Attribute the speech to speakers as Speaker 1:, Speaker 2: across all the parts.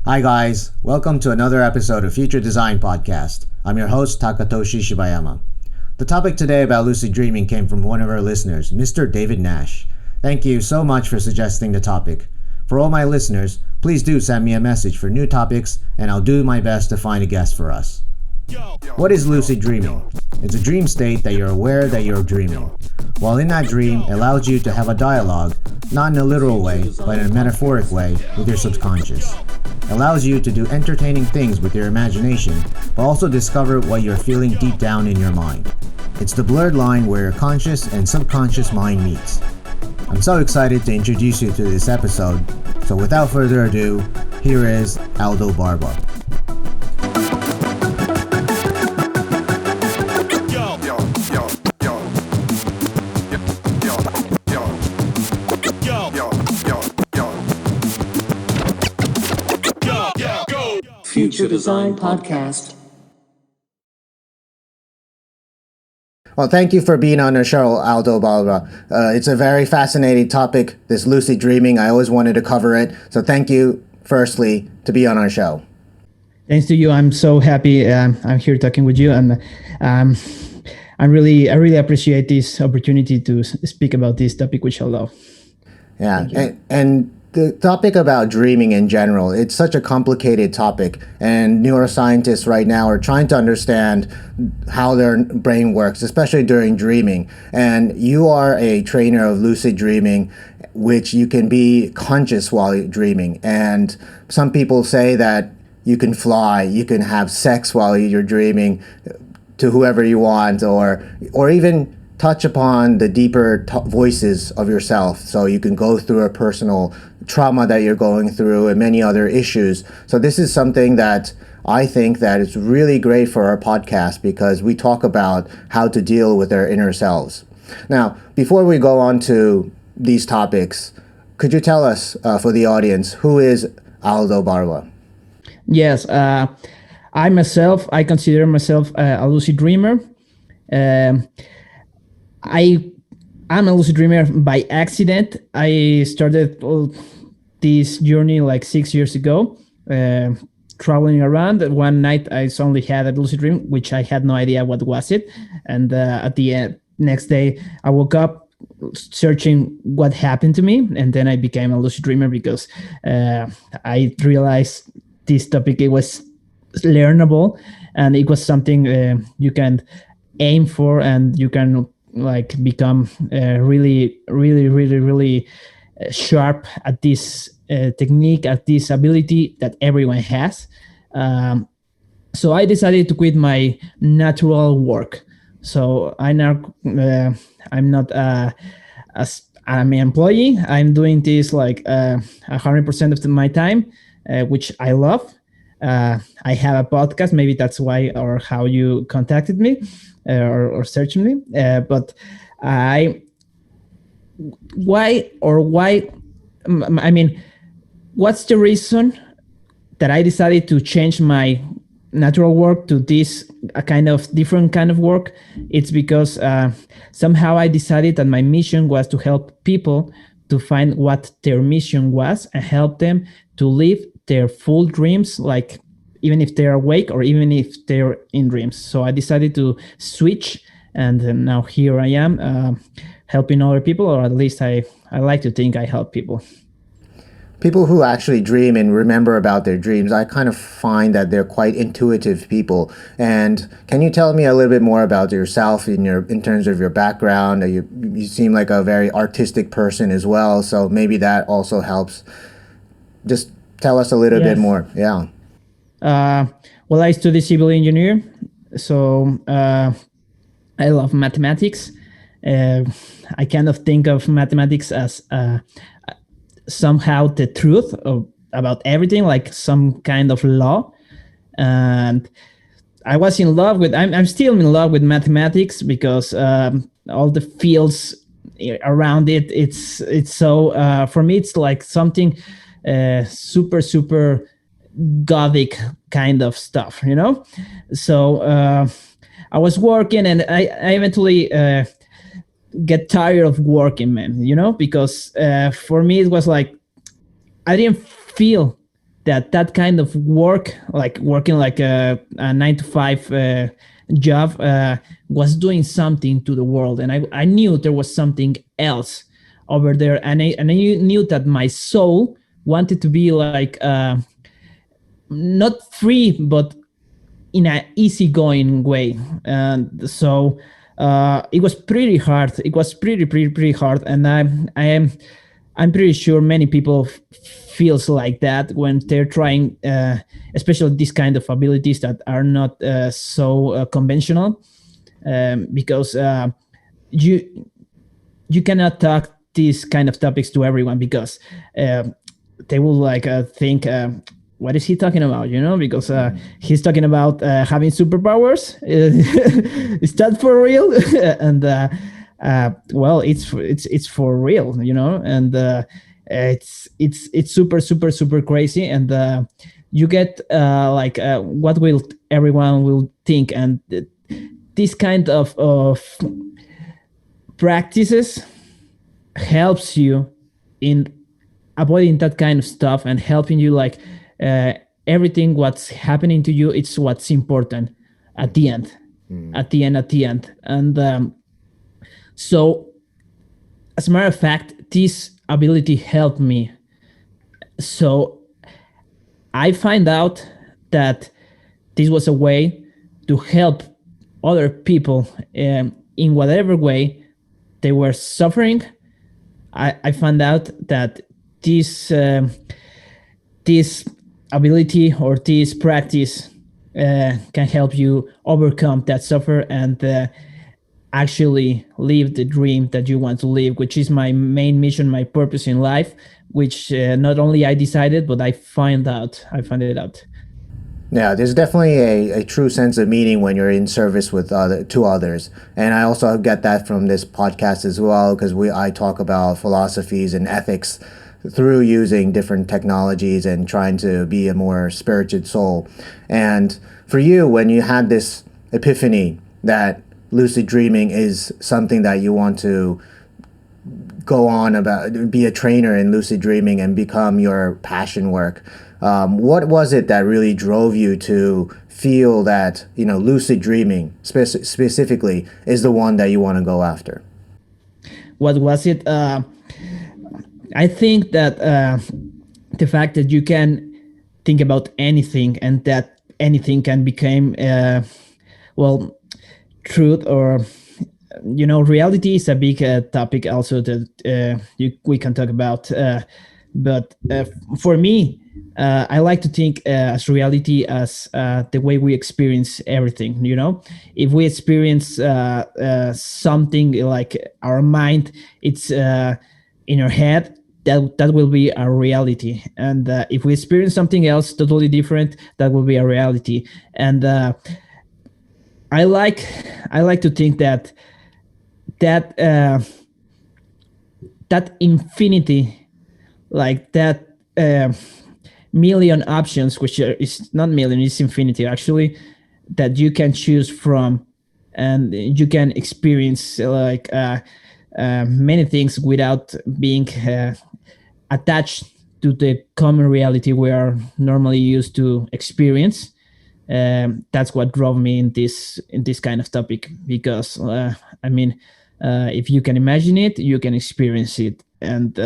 Speaker 1: Hi guys, welcome to another episode of Future Design Podcast. I'm your host Takatoshi Shibayama. The topic today about lucid dreaming came from one of our listeners, Mr. David Nash. Thank you so much for suggesting the topic. For all my listeners, please do send me a message for new topics and I'll do my best to find a guest for us. What is lucid dreaming? It's a dream state that you're aware that you're dreaming. While in that dream, it allows you to have a dialogue, not in a literal way, but in a metaphoric way, with your subconscious. It allows you to do entertaining things with your imagination, but also discover what you're feeling deep down in your mind. It's the blurred line where your conscious and subconscious mind meets. I'm so excited to introduce you to this episode, so without further ado, here is Aldo Barba.
Speaker 2: Future Design Podcast.
Speaker 1: Well, thank you for being on the show, Aldo Barba. It's a very fascinating topic, this lucid dreaming. I always wanted to cover it. So thank you, firstly, to be on our show.
Speaker 3: Thanks to you. I'm so happy I'm here talking with you. And I really appreciate this opportunity to speak about this topic, which I love.
Speaker 1: Yeah, and the topic about dreaming in general, it's such a complicated topic, and neuroscientists right now are trying to understand how their brain works, especially during dreaming. And you are a trainer of lucid dreaming, which you can be conscious while you're dreaming. And some people say that you can fly, you can have sex while you're dreaming to whoever you want, or even touch upon the deeper voices of yourself, so you can go through a personal trauma that you're going through and many other issues. So this is something that I think that is really great for our podcast, because we talk about how to deal with our inner selves. Now, before we go on to these topics, could you tell us, for the audience, who is Aldo Barba?
Speaker 3: Yes, I consider myself a lucid dreamer. I'm a lucid dreamer by accident. I started this journey like 6 years ago, traveling around. One night I suddenly had a lucid dream, which I had no idea what was it. And at the next day, I woke up searching what happened to me. And then I became a lucid dreamer because I realized this topic, it was learnable, and it was something you can aim for, and you can like become really sharp at this technique, at this ability that everyone has. So I decided to quit my natural work. So I'm not I'm an employee. I'm doing this like 100% of my time, which I love. I have a podcast. Maybe that's why or how you contacted me or searched me. But why? I mean, what's the reason that I decided to change my natural work to this a kind of different kind of work? It's because somehow I decided that my mission was to help people to find what their mission was and help them to live their full dreams, like even if they're awake or even if they're in dreams. So I decided to switch, and now here I am helping other people, or at least I like to think I help people.
Speaker 1: People who actually dream and remember about their dreams, I kind of find that they're quite intuitive people. And can you tell me a little bit more about yourself in terms of your background? You seem like a very artistic person as well, so maybe that also helps. Just tell us a little bit more. Yeah.
Speaker 3: Well, I study civil engineer, so I love mathematics. I kind of think of mathematics as somehow the truth about everything, like some kind of law. And I was in love with, I'm still in love with mathematics, because all the fields around it, it's so, for me, it's like something super gothic kind of stuff, you know? So I was working, and I eventually get tired of working, man, you know, because for me it was like I didn't feel that kind of work, like working like a 9 to 5 job, was doing something to the world, and I knew there was something else over there, and I knew that my soul wanted to be like not free, but in an easygoing way. And so it was pretty hard. It was pretty hard, and I'm pretty sure many people feels like that when they're trying, especially these kind of abilities that are not so conventional, because you you cannot talk these kind of topics to everyone, because they will like think, what is he talking about, because he's talking about having superpowers. Is that for real? And well, it's for real, and it's super crazy, and you get like what will everyone will think, and this kind of practices helps you in avoiding that kind of stuff, and helping you like everything what's happening to you, it's what's important at the end. At the end. And so as a matter of fact, this ability helped me. So I find out that this was a way to help other people in whatever way they were suffering. I found out that this ability or this practice can help you overcome that suffer, and actually live the dream that you want to live, which is my main mission, my purpose in life, which not only I decided, but I found it out.
Speaker 1: Yeah, there's definitely a true sense of meaning when you're in service with to others, and I also get that from this podcast as well, because I talk about philosophies and ethics through using different technologies and trying to be a more spirited soul. And for you, when you had this epiphany that lucid dreaming is something that you want to go on about, be a trainer in lucid dreaming and become your passion work. What was it that really drove you to feel that lucid dreaming specifically is the one that you want to go after?
Speaker 3: What was it? I think that the fact that you can think about anything, and that anything can become well, truth, or reality is a big topic also that we can talk about, but for me, I like to think as reality as the way we experience everything. If we experience something like our mind, it's in our head, that will be our reality. And if we experience something else totally different, that will be a reality. And I like to think that that infinity, like that million options, which is not million, it's infinity actually, that you can choose from, and you can experience like many things without being attached to the common reality we are normally used to experience. That's what drove me in this kind of topic, because if you can imagine it, you can experience it. And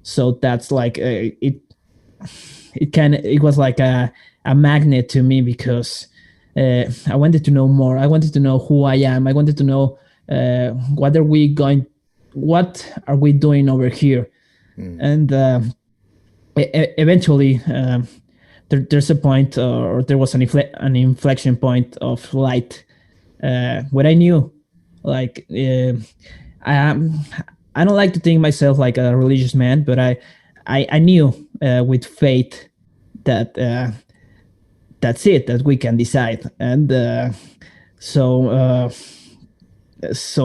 Speaker 3: so that's like it was like a magnet to me, because I wanted to know more. I wanted to know who I am. I wanted to know what are we doing over here. And eventually there's a point, or there was an inflection point of light, where I knew, like, I don't like to think myself like a religious man, but I knew with faith that that's it, that we can decide. And so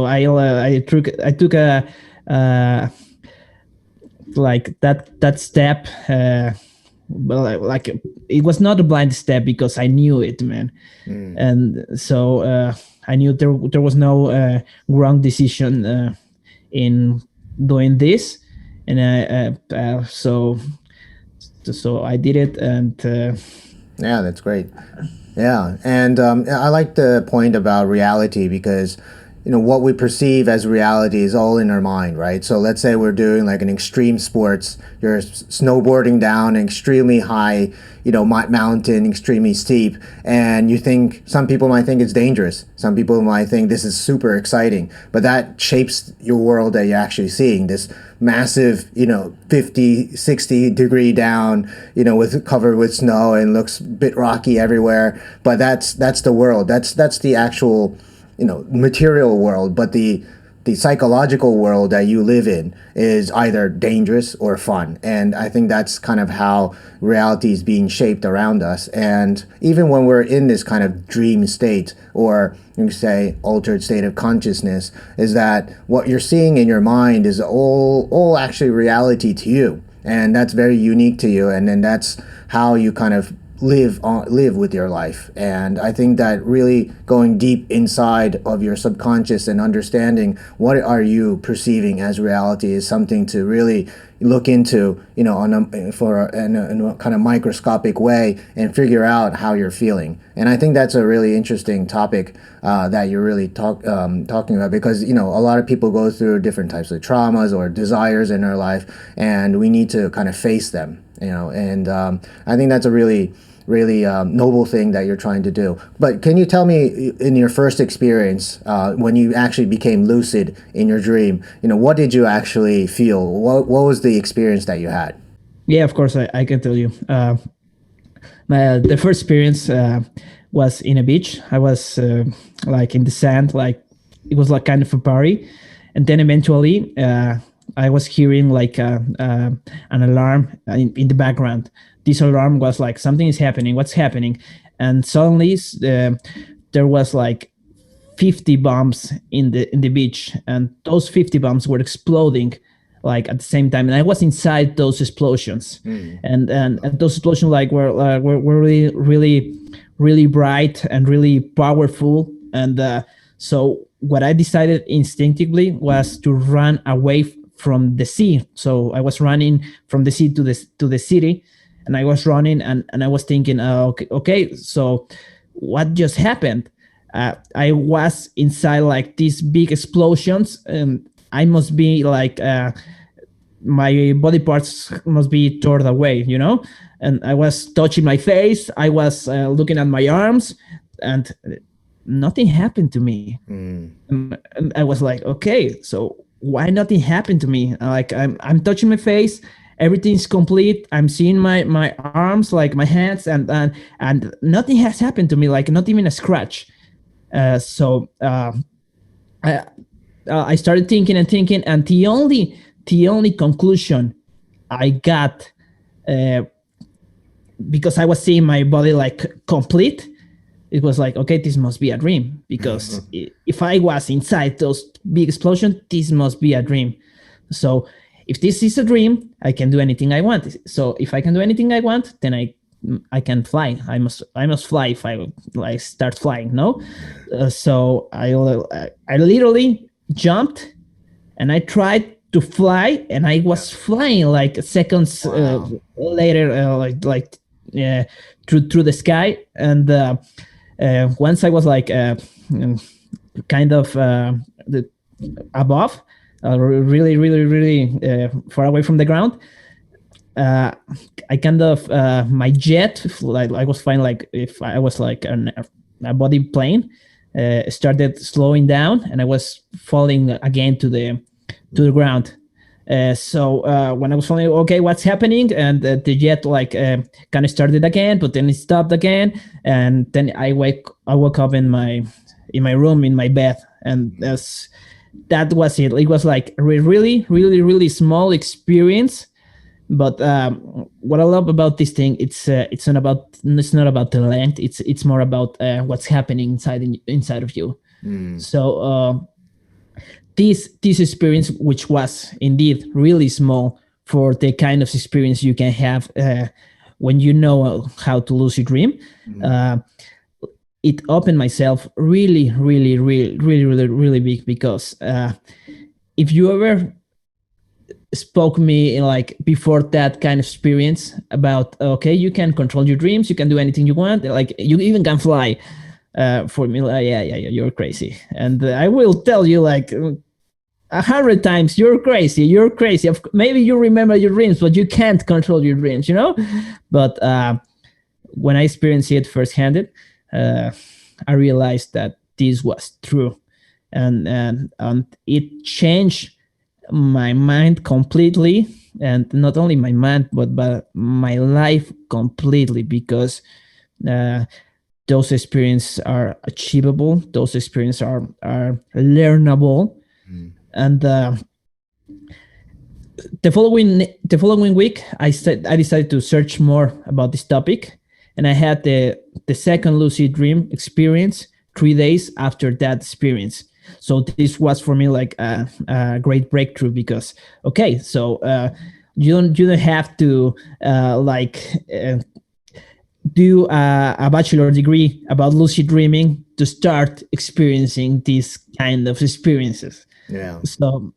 Speaker 3: I took a like that step, but like it was not a blind step, because I knew it, man. And so I knew there was no wrong decision in doing this. And so So I did it, and
Speaker 1: Yeah, that's great. Yeah, and I like the point about reality because, what we perceive as reality is all in our mind, right? So let's say we're doing like an extreme sports, you're snowboarding down an extremely high, mountain, extremely steep, and you think some people might think it's dangerous. Some people might think this is super exciting, but that shapes your world that you're actually seeing. This massive, 50, 60 degree down, with covered with snow and looks a bit rocky everywhere. But that's the world. That's the actual, material world. But the psychological world that you live in is either dangerous or fun. And I think that's kind of how reality is being shaped around us. And even when we're in this kind of dream state, or you can say altered state of consciousness, is that what you're seeing in your mind is all actually reality to you. And that's very unique to you. And then that's how you kind of live with your life. And I think that really going deep inside of your subconscious and understanding what are you perceiving as reality is something to really look into, in a kind of microscopic way, and figure out how you're feeling. And I think that's a really interesting topic that you're really talking about, because a lot of people go through different types of traumas or desires in their life, and we need to kind of face them. And I think that's a really noble thing that you're trying to do. But can you tell me, in your first experience, when you actually became lucid in your dream, what did you actually feel? What was the experience that you had?
Speaker 3: yeah, of course, I can tell you. The first experience was in a beach. I was like in the sand, like it was like kind of a party, and then eventually I was hearing like an alarm in the background. This alarm was like something is happening. What's happening? And suddenly there was like 50 bombs in the beach, and those 50 bombs were exploding like at the same time, and I was inside those explosions. And those explosions like were really bright and really powerful. And so what I decided instinctively was to run away from the sea. So I was running from the sea to the city, and I was running, and I was thinking, okay, so what just happened? I was inside like these big explosions, and I must be like my body parts must be torn away. And I was touching my face, I was looking at my arms, and nothing happened to me. And I was like, okay, so why nothing happened to me? Like I'm touching my face, everything's complete, I'm seeing my arms, like my hands, and nothing has happened to me, like not even a scratch. So I, I started thinking and thinking, and the only conclusion I got, uh, because I was seeing my body like complete, it was like, okay, this must be a dream, because if I was inside those big explosions, this must be a dream. So if this is a dream, I can do anything I want. So if I can do anything I want, then I can fly. I must fly if I like start flying. No, so I literally jumped, and I tried to fly, and I was flying like seconds later, uh, through the sky. And once I was like kind of above, really, really, really far away from the ground. uh, I kind of my jet, like I was flying like if I was like a body plane, started slowing down, and I was falling again to the ground. So when I was falling, okay, what's happening? And the jet like kind of started again, but then it stopped again, and then I woke up in my room, in my bed, and that was it. It was like a really, really, really small experience. But what I love about this thing, it's not about the length. It's more about what's happening inside of you. So this experience, which was indeed really small for the kind of experience you can have when you know how to lucid dream, uh, it opened myself really, really, really, really, really, really big, because if you ever spoke me like before that kind of experience about, okay, you can control your dreams, you can do anything you want, like you even can fly. For me, like, yeah, you're crazy, and I will tell you like 100 times, you're crazy, you're crazy. Maybe you remember your dreams, but you can't control your dreams, you know. But when I experienced it firsthand, uh, I realized that this was true, and it changed my mind completely, and not only my mind, but my life completely, because uh, those experiences are achievable, those experiences are learnable. And the following week, I decided to search more about this topic, and I had the second lucid dream experience 3 days after that experience. So this was for me like a great breakthrough, because okay, so you don't have to do a bachelor degree about lucid dreaming to start experiencing these kind of experiences.
Speaker 1: Yeah.
Speaker 3: So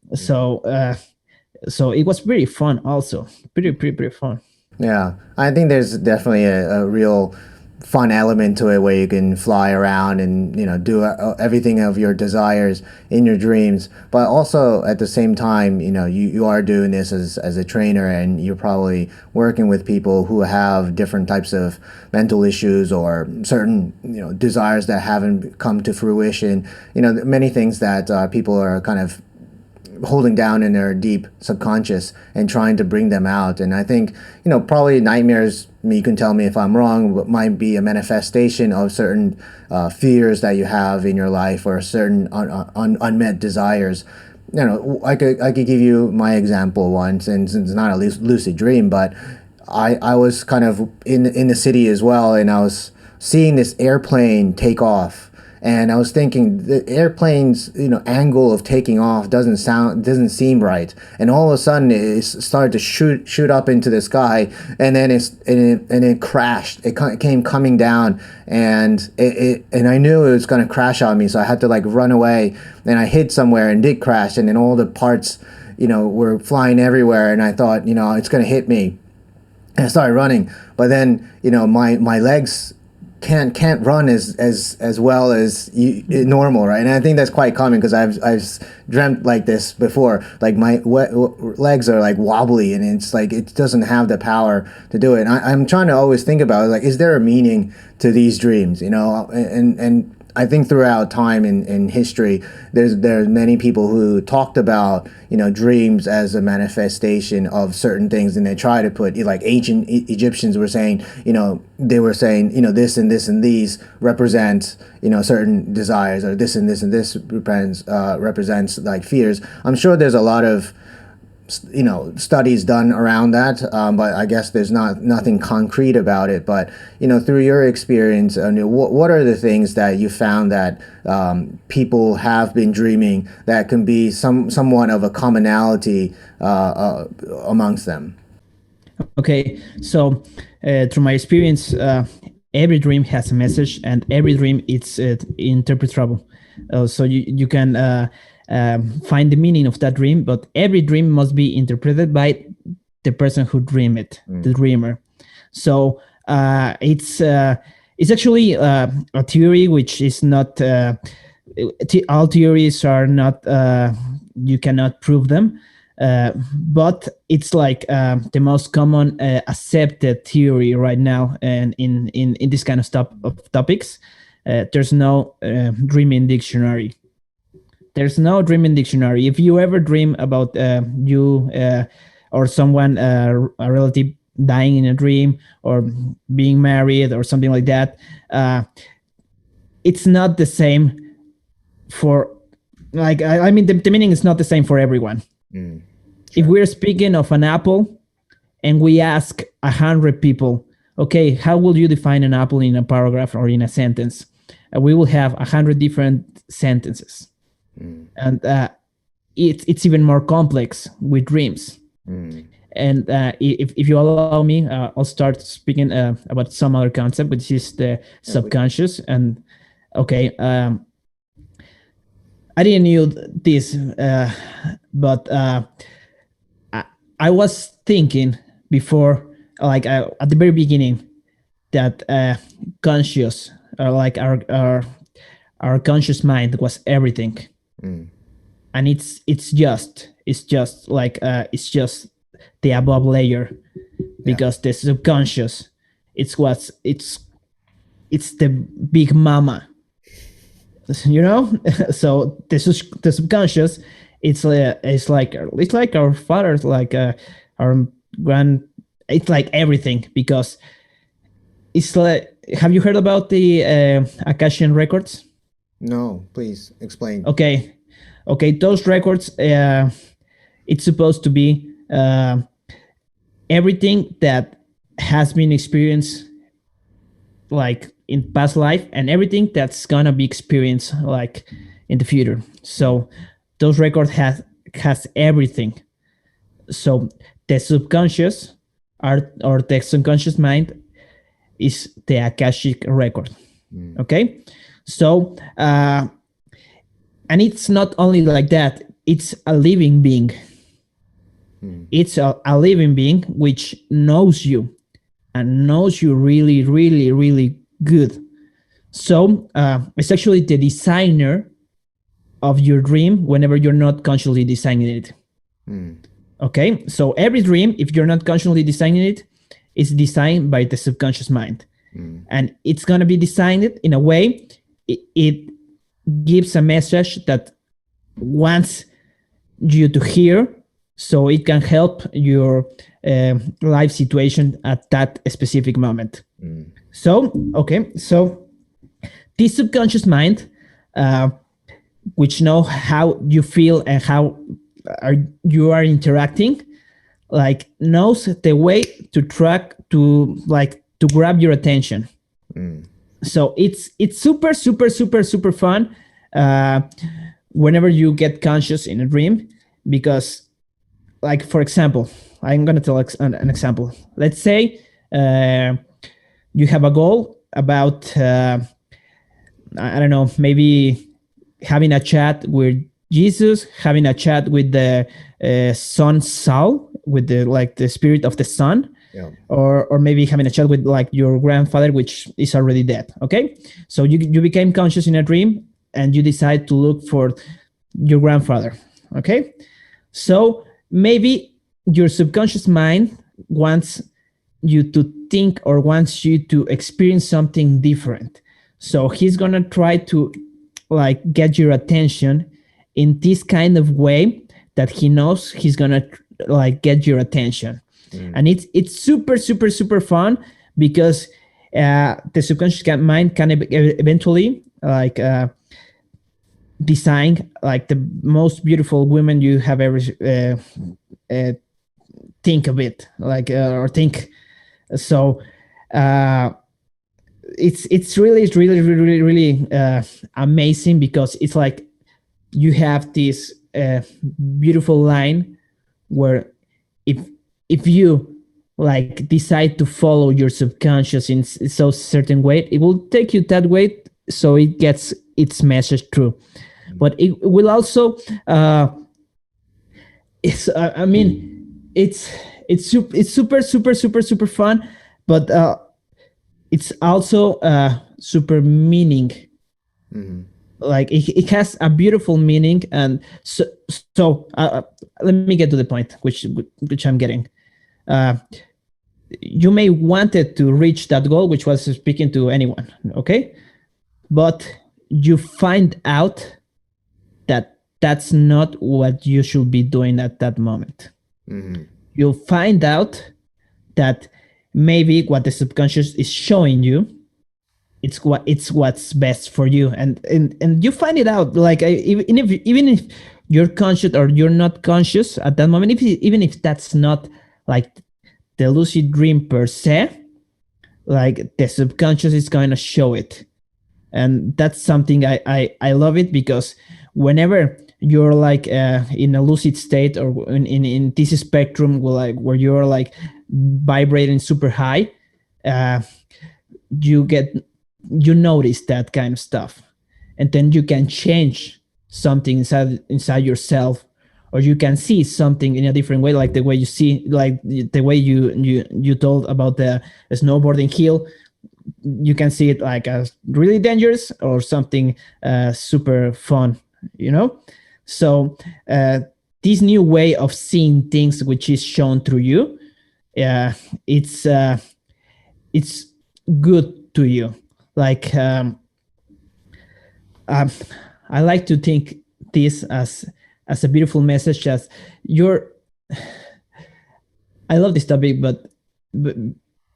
Speaker 3: it was pretty fun, also pretty fun.
Speaker 1: Yeah, I think there's definitely a real fun element to it where you can fly around and do everything of your desires in your dreams. But also at the same time, you are doing this as a trainer, and you're probably working with people who have different types of mental issues or certain desires that haven't come to fruition. Many things that people are kind of holding down in their deep subconscious and trying to bring them out. And I think, probably nightmares, you can tell me if I'm wrong, but might be a manifestation of certain fears that you have in your life, or certain unmet desires. I could give you my example once, and it's not a lucid dream, but I was kind of in the city as well, and I was seeing this airplane take off, and I was thinking the airplane's angle of taking off doesn't seem right, and all of a sudden it started to shoot up into the sky, and then it crashed. It came coming down, and and I knew it was going to crash on me, so I had to like run away, and I hid somewhere and did crash, and then all the parts were flying everywhere, and I thought it's going to hit me, and I started running, but then my legs can't run as well as normal, right? And I think that's quite common, because I've dreamt like this before. Like my legs are like wobbly, and it's like it doesn't have the power to do it. And I'm trying to always think about it, like, is there a meaning to these dreams? And I think throughout time in history, there's many people who talked about dreams as a manifestation of certain things, and they try to put, like ancient Egyptians were saying, they were saying this and this and these represent certain desires, or this and this and this represents like fears. I'm sure there's a lot of studies done around that, but I guess there's nothing concrete about it. But through your experience, what are the things that you found that people have been dreaming that can be somewhat of a commonality amongst them?
Speaker 3: Okay, so through my experience, every dream has a message, and every dream it's interpretable. So you can find the meaning of that dream, but every dream must be interpreted by the person who dreamed it, the dreamer. So it's actually a theory which is not. All theories are not. You cannot prove them. But it's like the most common accepted theory right now, and in this kind of topics. There's no dreaming dictionary. There's no dreaming dictionary. If you ever dream about you or someone, a relative dying in a dream, or being married, or something like that, it's not the same for, like, I mean, the meaning is not the same for everyone.
Speaker 1: Sure.
Speaker 3: If we're speaking of an apple, and we ask 100 people, okay, how will you define an apple in a paragraph or in a sentence? We will have 100 different sentences. And it's even more complex with dreams. And if you allow me, I'll start speaking about some other concept, which is the subconscious. And okay, I didn't knew this, but I was thinking before, like at the very beginning, that conscious, or like our conscious mind was everything, and it's just like it's just the above layer,
Speaker 1: Yeah.
Speaker 3: because the subconscious, it's the big mama, you know. So the subconscious, it's like our fathers, like our grand, it's like everything, because it's like, have you heard about the Akashian records?
Speaker 1: No, please explain.
Speaker 3: Okay, okay, those records, it's supposed to be everything that has been experienced, like in past life, and everything that's gonna be experienced like in the future. So those records has everything. So the subconscious, or the subconscious mind, is the Akashic record. Okay, so and it's not only like that, it's a living being. It's a living being which knows you, and knows you really, really, really good. So it's actually the designer of your dream whenever you're not consciously designing it. Okay, so every dream, if you're not consciously designing it, is designed by the subconscious mind, and it's gonna be designed in a way, it gives a message that wants you to hear, so it can help your life situation at that specific moment. So okay, so this subconscious mind, which know how you feel and how you are interacting, like knows the way to track, to like to grab your attention. So it's super, super, super, super fun whenever you get conscious in a dream, because, like, for example, I'm gonna tell an example. Let's say you have a goal about I don't know, maybe having a chat with Jesus, having a chat with the sun Saul, with the, like, the spirit of the sun.
Speaker 1: Yeah.
Speaker 3: Or maybe having a chat with, like, your grandfather, which is already dead. Okay, so you became conscious in a dream, and you decide to look for your grandfather. Okay, so maybe your subconscious mind wants you to think, or wants you to experience something different. So he's gonna try to, like, get your attention in this kind of way that he knows he's gonna, like, get your attention. And it's super, super, super fun, because the subconscious mind can eventually, like, design, like, the most beautiful women you have ever uh, think of it, like, or think. So it's really, really, really, really amazing, because it's like you have this beautiful line where, if you, like, decide to follow your subconscious in so certain way, it will take you that way, so it gets its message through. But it will also I mean, it's super, super, super, super fun, but it's also super meaning. Like, it has a beautiful meaning. And so let me get to the point, which I'm getting. uh, you may wanted to reach that goal, which was speaking to anyone. Okay, but you find out that that's not what you should be doing at that moment. You'll find out that maybe what the subconscious is showing you, it's what's best for you. And you find it out, like, even if you're conscious or you're not conscious at that moment, even if that's not, like, the lucid dream per se, like, the subconscious is going to show it. And that's something I love it, because whenever you're, like, in a lucid state, or in this spectrum where you're, like, vibrating super high, you notice that kind of stuff, and then you can change something inside yourself, or you can see something in a different way, like the way you see, like the way you told about the snowboarding hill. You can see it like as really dangerous or something super fun, you know. So this new way of seeing things, which is shown through you, uh, it's uh, it's good to you. Like um, I like to think this as a beautiful message. As you're, I love this topic, but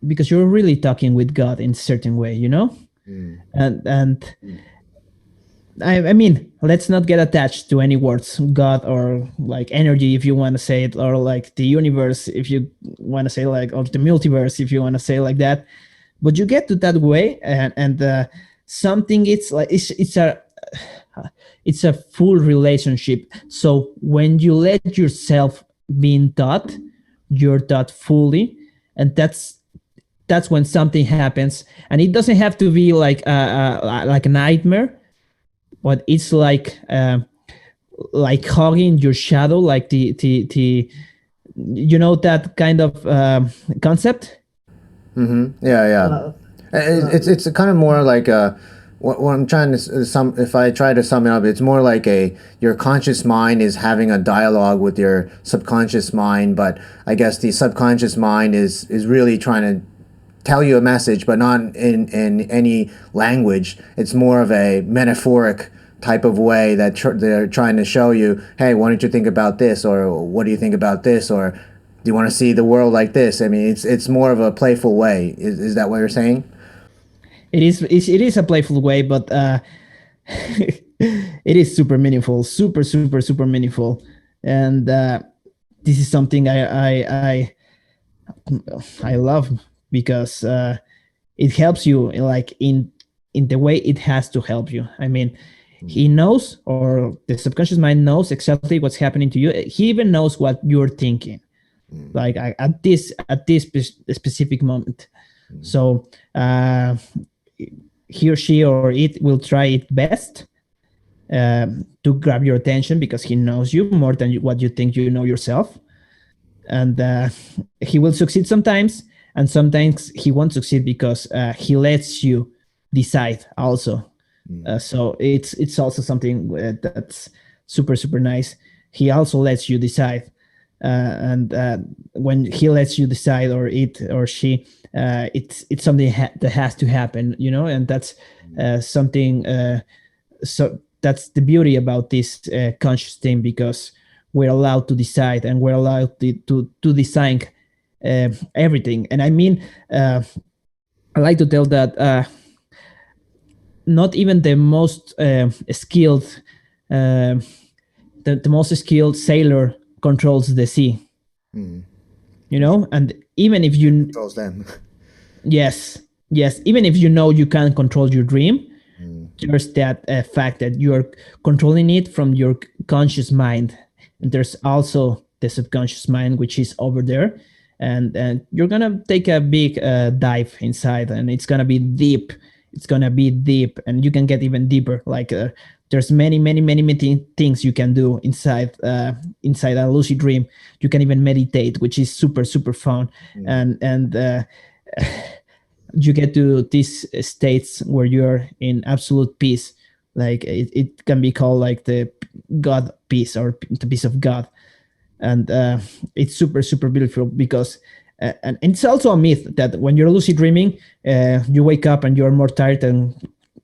Speaker 3: because you're really talking with God in a certain way, you know. And I mean, let's not get attached to any words, God or like energy, if you want to say it, or like the universe, if you want to say like, or the multiverse, if you want to say like that. But you get to that way, and something. It's like it's a full relationship. So when you let yourself being taught, you're taught fully, and that's when something happens, and it doesn't have to be like a nightmare, but it's like hugging your shadow, like the you know that kind of concept.
Speaker 1: Yeah, yeah. It's kind of more like what I'm trying to sum. If I try to sum it up, it's more like a your conscious mind is having a dialogue with your subconscious mind, but I guess the subconscious mind is really trying to tell you a message, but not in any language. It's more of a metaphoric type of way that they're trying to show you, hey, why don't you think about this, or what do you think about this, or do you want to see the world like this? I mean, it's more of a playful way. Is that what you're saying?
Speaker 3: It is a playful way, but it is super meaningful, super meaningful, and this is something I love because it helps you like in the way it has to help you. I mean, he knows, or the subconscious mind knows exactly what's happening to you. He even knows what you're thinking, like at this specific moment. So he or she or it will try its best to grab your attention because he knows you more than what you think you know yourself. And he will succeed sometimes, and sometimes he won't succeed because he lets you decide also. So it's also something that's super nice. He also lets you decide, and when he lets you decide, or it or she, it's something that has to happen, you know, and that's something. So that's the beauty about this conscious thing, because we're allowed to decide, and we're allowed to design everything. And I mean, I like to tell that not even the most skilled, the most skilled sailor controls the sea. You know, and even if you
Speaker 1: Controls them.
Speaker 3: yes, yes, even if you know you can't control your dream, there's that fact that you're controlling it from your conscious mind, and there's also the subconscious mind, which is over there, and you're gonna take a big dive inside, and it's gonna be deep. It's gonna be deep, and you can get even deeper. Like there's many things you can do inside a lucid dream. You can even meditate, which is super fun, and you get to these states where you're in absolute peace. Like it can be called like the God peace, or the peace of God. And it's super beautiful because and it's also a myth that when you're lucid dreaming, you wake up and you're more tired, and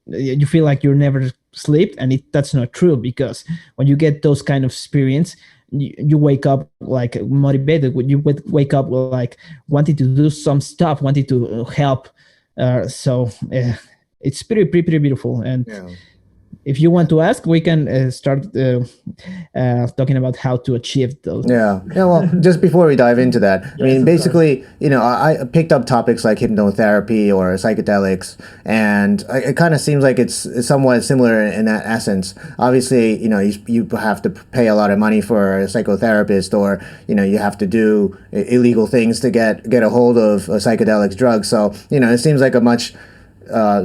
Speaker 3: you feel like you're never sleep, and that's not true, because when you get those kind of experience, you wake up like motivated. You wake up like wanting to do some stuff, wanting to help. So it's pretty beautiful. And
Speaker 1: Yeah.
Speaker 3: if you want to ask, we can start talking about how to achieve those.
Speaker 1: Yeah. Yeah. Well, just before we dive into that, I mean,
Speaker 3: of
Speaker 1: basically, you know, I picked up topics like hypnotherapy or psychedelics, and it kind of seems like it's somewhat similar in that essence. Obviously, you know, you have to pay a lot of money for a psychotherapist, or you know, you have to do illegal things to get a hold of a psychedelics drug. So, you know, it seems like a much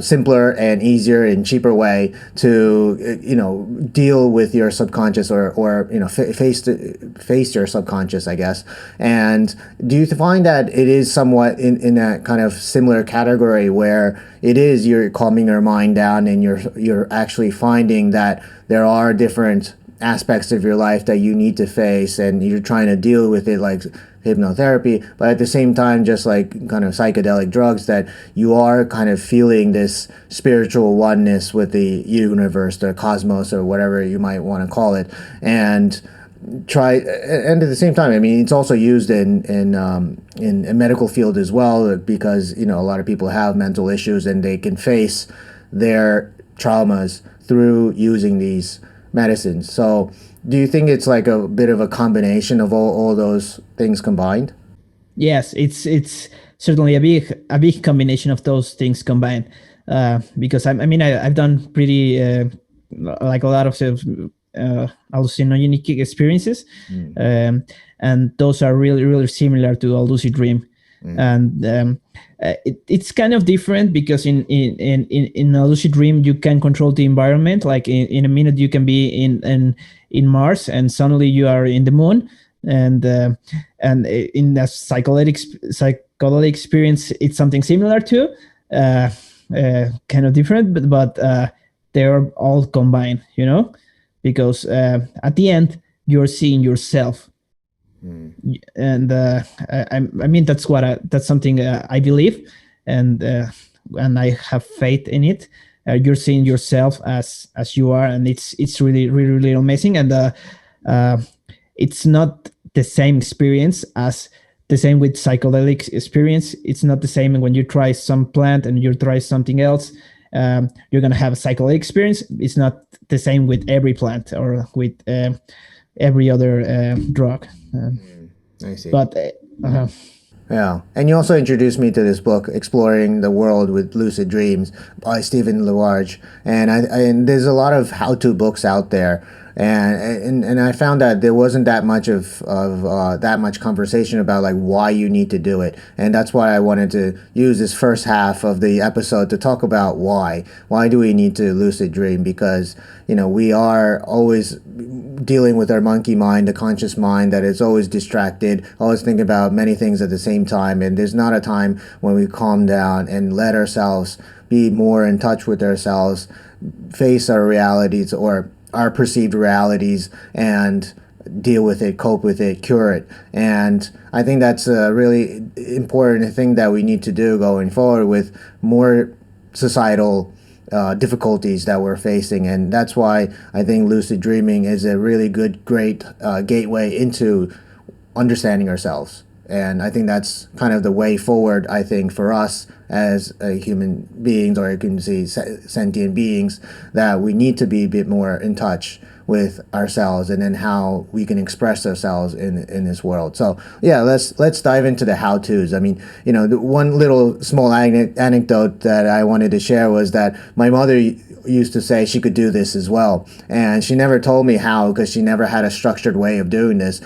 Speaker 1: simpler and easier and cheaper way to deal with your subconscious, or face your subconscious, I guess. And do you find that it is somewhat in that kind of similar category where it is you're calming your mind down and you're actually finding that there are different aspects of your life that you need to face and you're trying to deal with it, like hypnotherapy, but at the same time, just like kind of psychedelic drugs, that you are kind of feeling this spiritual oneness with the universe, the cosmos, or whatever you might want to call it, and and at the same time, I mean, it's also used in a medical field as well, because a lot of people have mental issues and they can face their traumas through using these medicines. So do you think it's like a bit of a combination of all those things combined?
Speaker 3: Yes, it's certainly a big combination of those things combined. Because I've done pretty like a lot of hallucinogenic experiences, and those are really really similar to a lucid dream. And it's kind of different because in a lucid dream you can control the environment. Like in a minute you can be in Mars and suddenly you are in the moon. And in a psychedelic experience it's something similar to, kind of different, but they're all combined, because at the end you're seeing yourself. And I mean that's something I believe, and I have faith in it. You're seeing yourself as you are, and it's really really really amazing. And it's not the same experience as the same with psychedelic experience. It's not the same when you try some plant and you try something else. You're gonna have a psychedelic experience. It's not the same with every plant or with every other drug.
Speaker 1: I see.
Speaker 3: But
Speaker 1: Yeah, and you also introduced me to this book, Exploring the World with Lucid Dreams, by Stephen Large. And there's a lot of how-to books out there, and I found that there wasn't that much of that much conversation about like why you need to do it, and that's why I wanted to use this first half of the episode to talk about why do we need to lucid dream, because we are always dealing with our monkey mind, the conscious mind that is always distracted, always thinking about many things at the same time, and there's not a time when we calm down and let ourselves be more in touch with ourselves, face our realities or our perceived realities, and deal with it, cope with it, cure it. And I think that's a really important thing that we need to do going forward with more societal difficulties that we're facing. And that's why I think lucid dreaming is a really great gateway into understanding ourselves. And I think that's kind of the way forward, I think, for us as human beings, or you can say sentient beings, that we need to be a bit more in touch with ourselves and then how we can express ourselves in this world. So yeah, let's dive into the how-tos. I mean, the one little small anecdote that I wanted to share was that my mother used to say she could do this as well, and she never told me how, because she never had a structured way of doing this,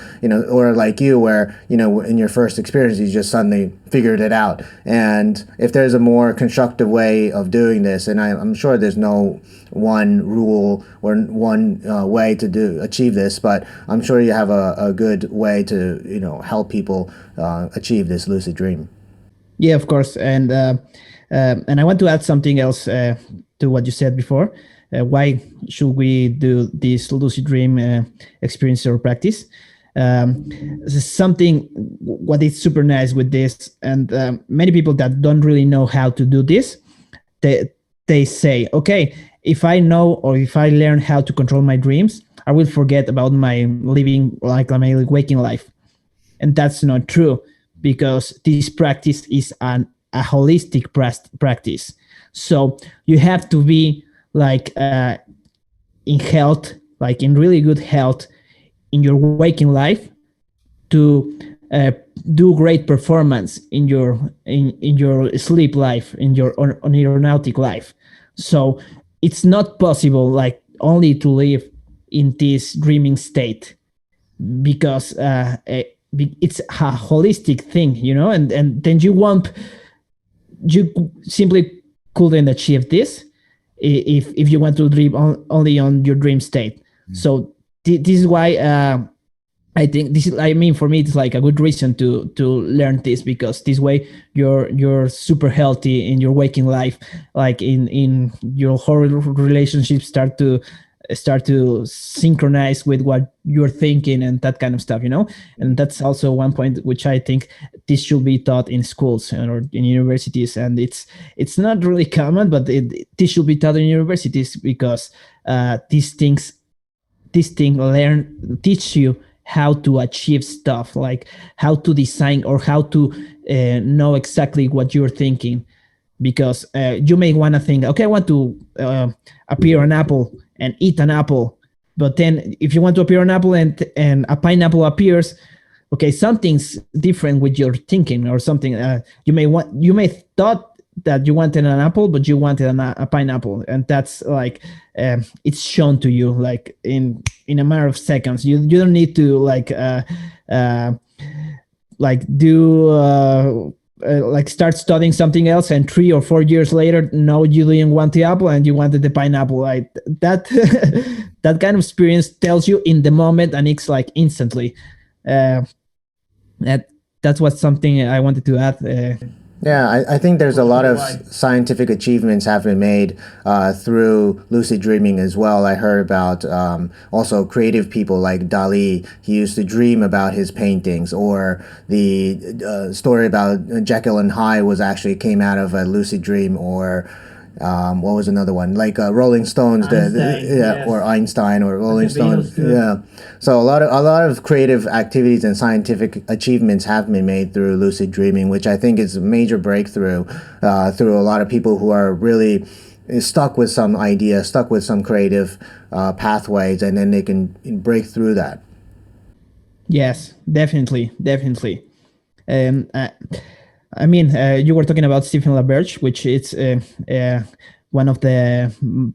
Speaker 1: or like you, where in your first experience you just suddenly figured it out. And if there's a more constructive way of doing this, and I'm sure there's no one rule or one way to achieve this, but I'm sure you have a good way to help people achieve this lucid dream.
Speaker 3: yeah, of course. And I want to add something else to what you said before. Why should we do this lucid dream experience or practice? Something what is super nice with this, and many people that don't really know how to do this, they say, okay, if I know or if I learn how to control my dreams, I will forget about my living, like my waking life. And that's not true, because this practice is a holistic practice. So you have to be like in health, like in really good health in your waking life, to do great performance in your sleep life, in your on aeronautic life. So it's not possible like only to live in this dreaming state, because it's a holistic thing, and then you simply couldn't achieve this if you want to dream only on your dream state. So this is why I think this is. I mean, for me, it's like a good reason to learn this, because this way you're super healthy in your waking life, like in your whole relationships start to synchronize with what you're thinking and that kind of stuff, And that's also one point which I think this should be taught in schools or in universities, and it's not really common, but this should be taught in universities, because this thing teach you how to achieve stuff, like how to design or how to know exactly what you're thinking. Because you may want to think, okay, I want to appear an apple and eat an apple, but then if you want to appear an apple and a pineapple appears, okay, something's different with your thinking or something. You may thought that you wanted an apple, but you wanted a pineapple, and that's like it's shown to you like in a matter of seconds. You don't need to like start studying something else, and 3 or 4 years later, no, you didn't want the apple and you wanted the pineapple. Like that, that kind of experience tells you in the moment, and it's like instantly. That's what something I wanted to add.
Speaker 1: Yeah, I think there's a lot of scientific achievements have been made through lucid dreaming as well. I heard about also creative people like Dali. He used to dream about his paintings, or the story about Jekyll and Hyde was actually came out of a lucid dream, or what was another one? Like Rolling Stones,
Speaker 3: Yes.
Speaker 1: or Einstein, or Rolling
Speaker 3: The Beatles
Speaker 1: Stones.
Speaker 3: too.
Speaker 1: Yeah. So a lot of creative activities and scientific achievements have been made through lucid dreaming, which I think is a major breakthrough through a lot of people who are really stuck with some idea, stuck with some creative pathways, and then they can break through that.
Speaker 3: Yes, definitely. Um, uh, I mean, you were talking about Stephen LaBerge, which is one of the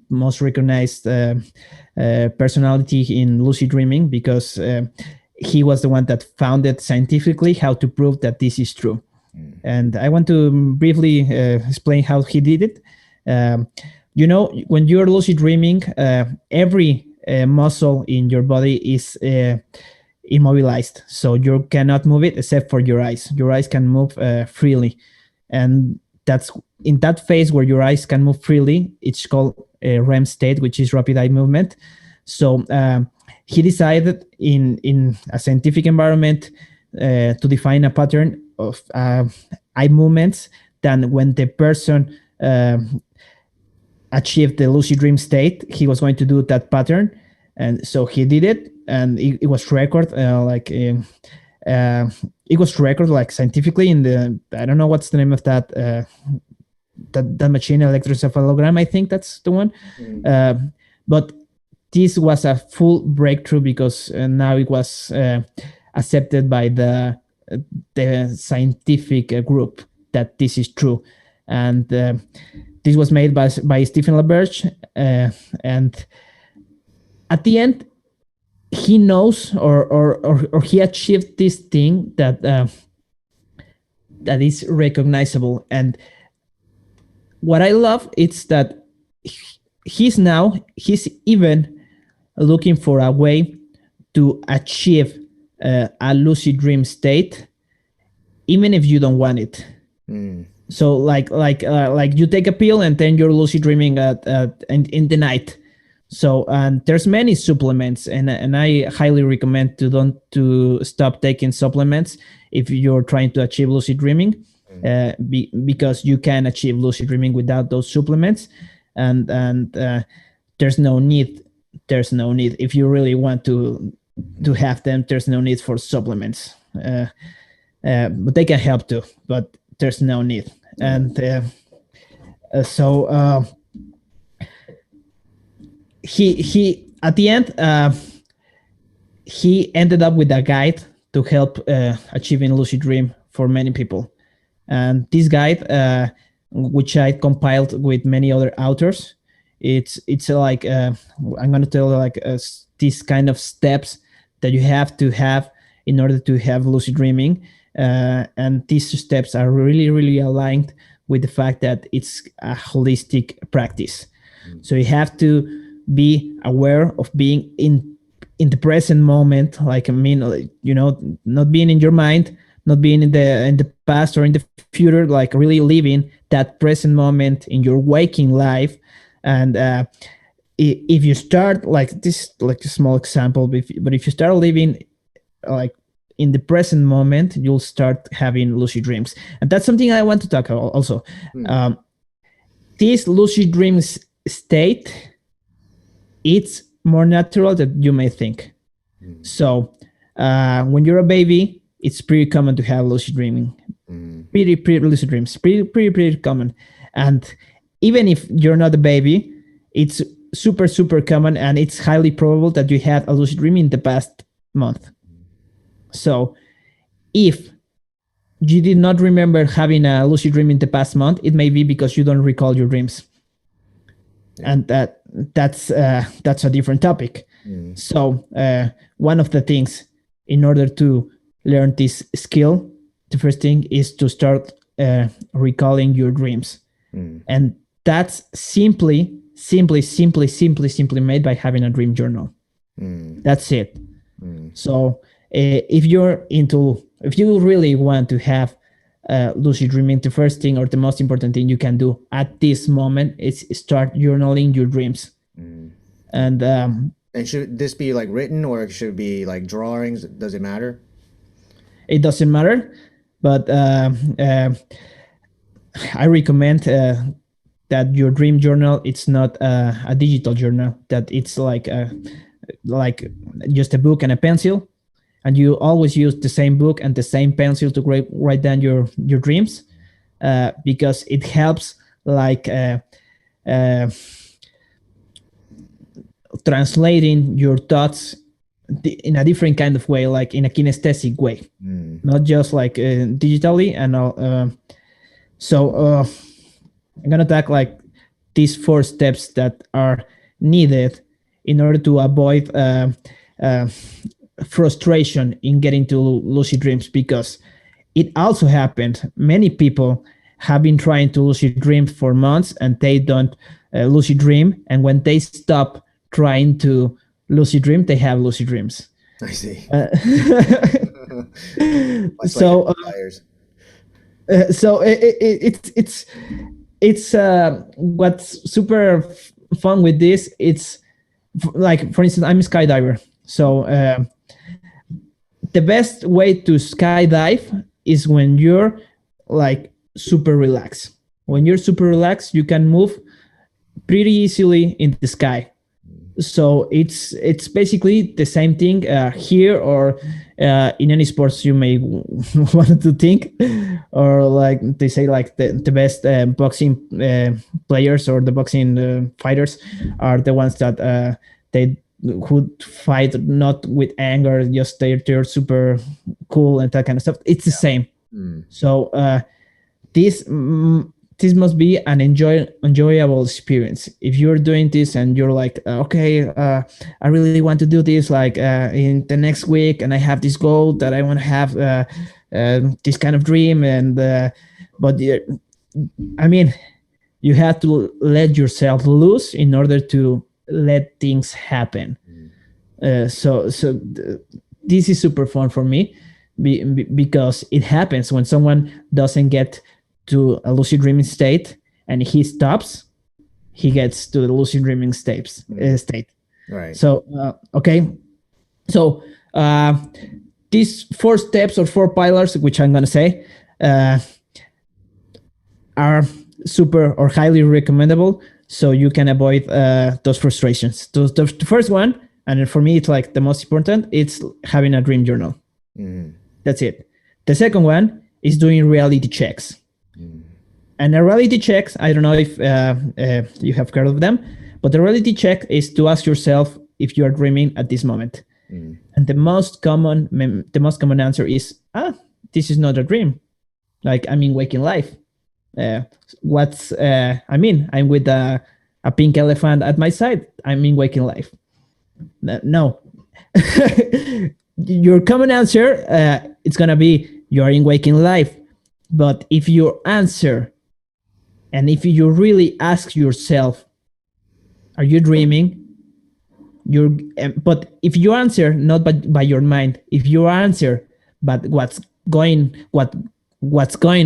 Speaker 3: most recognized personality in lucid dreaming, because he was the one that found it scientifically how to prove that this is true. And I want to briefly explain how he did it. When you're lucid dreaming, every muscle in your body is immobilized, so you cannot move it except for your eyes. Your eyes can move freely, and that's in that phase where your eyes can move freely. It's called a REM state, which is rapid eye movement. So he decided in a scientific environment to define a pattern of eye movements. Then when the person achieved the lucid dream state, he was going to do that pattern, and so he did it, and it was record it was record like scientifically in the, I don't know what's the name of that that machine, electroencephalogram, I think that's the one. But this was a full breakthrough, because now it was accepted by the scientific group that this is true. And this was made by Stephen LaBerge, and at the end he knows or he achieved this thing that that is recognizable. And what I love is that he's even looking for a way to achieve a lucid dream state, even if you don't want it. So like you take a pill and then you're lucid dreaming in the night. So and there's many supplements, and I highly recommend to stop taking supplements if you're trying to achieve lucid dreaming, because you can achieve lucid dreaming without those supplements, and there's no need if you really want to have them. There's no need for supplements, but they can help too, but there's no need. And so he at the end he ended up with a guide to help achieving lucid dream for many people. And this guide, which I compiled with many other authors, it's like I'm going to tell these kind of steps that you have to have in order to have lucid dreaming, and these steps are really aligned with the fact that it's a holistic practice. So you have to be aware of being in the present moment, like, I mean, like, not being in your mind, not being in the past or in the future, like really living that present moment in your waking life. And if you start like this, like a small example, but if you start living like in the present moment, you'll start having lucid dreams. And that's something I want to talk about also. This lucid dreams state, it's more natural than you may think. So when you're a baby, it's pretty common to have lucid dreaming. Pretty lucid dreams, pretty common. And even if you're not a baby, it's super common, and it's highly probable that you had a lucid dream in the past month. So if you did not remember having a lucid dream in the past month, it may be because you don't recall your dreams. And that's a different topic. So one of the things, in order to learn this skill, the first thing is to start recalling your dreams. And that's simply made by having a dream journal. That's it. So if you really want to have lucid dreaming, the first thing or the most important thing you can do at this moment is start journaling your dreams. And
Speaker 1: should this be like written, or it should be like drawings? Does it matter?
Speaker 3: It doesn't matter, but I recommend that your dream journal, it's not a digital journal, that it's like just a book and a pencil, and you always use the same book and the same pencil to write down your dreams, because it helps like translating your thoughts in a different kind of way, like in a kinesthetic way, not just like digitally. And so I'm gonna talk like these 4 steps that are needed in order to avoid frustration in getting to lucid dreams, because it also happened. Many people have been trying to lucid dream for months and they don't lucid dream, and when they stop trying to lucid dream, they have lucid dreams.
Speaker 1: I see.
Speaker 3: So it's what's super fun with this. It's like, for instance, I'm a skydiver. So the best way to skydive is when you're like super relaxed. When you're super relaxed, you can move pretty easily in the sky. So it's basically the same thing here, or in any sports you may want to think, or like they say, like the best boxing players or the boxing fighters are the ones that they who fight not with anger, just they're super cool and that kind of stuff. It's the same. So this must be an enjoyable experience. If you're doing this and you're like, okay, I really want to do this, like in the next week, and I have this goal that I want to have this kind of dream, and but I mean, you have to let yourself loose in order to let things happen. So this is super fun for me, because it happens when someone doesn't get to a lucid dreaming state and he stops, he gets to the lucid dreaming state.
Speaker 1: Right.
Speaker 3: So okay, so these 4 steps or 4 pillars, which I'm gonna say, are super or highly recommendable, so you can avoid those frustrations. The first one, and for me it's like the most important, it's having a dream journal. That's it. The second one is doing reality checks. And a reality checks, I don't know if you have heard of them, but the reality check is to ask yourself if you are dreaming at this moment. And the most common answer is, this is not a dream. Like, I'm in waking life. I'm with a pink elephant at my side. I'm in waking life. No. Your common answer, it's gonna be, you're in waking life. But if your answer And if you really ask yourself, are you dreaming? You're, but if you answer not by your mind, if you answer but what's going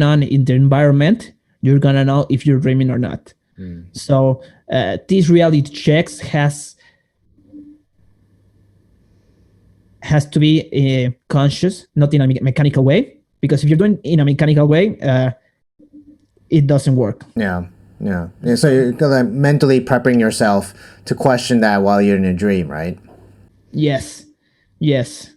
Speaker 3: on in the environment, you're gonna know if you're dreaming or not. So these reality checks has to be conscious, not in a mechanical way. Because if you're doing in a mechanical way, it doesn't work.
Speaker 1: Yeah. Yeah. And so you're kind of mentally prepping yourself to question that while you're in a dream, right?
Speaker 3: Yes, yes.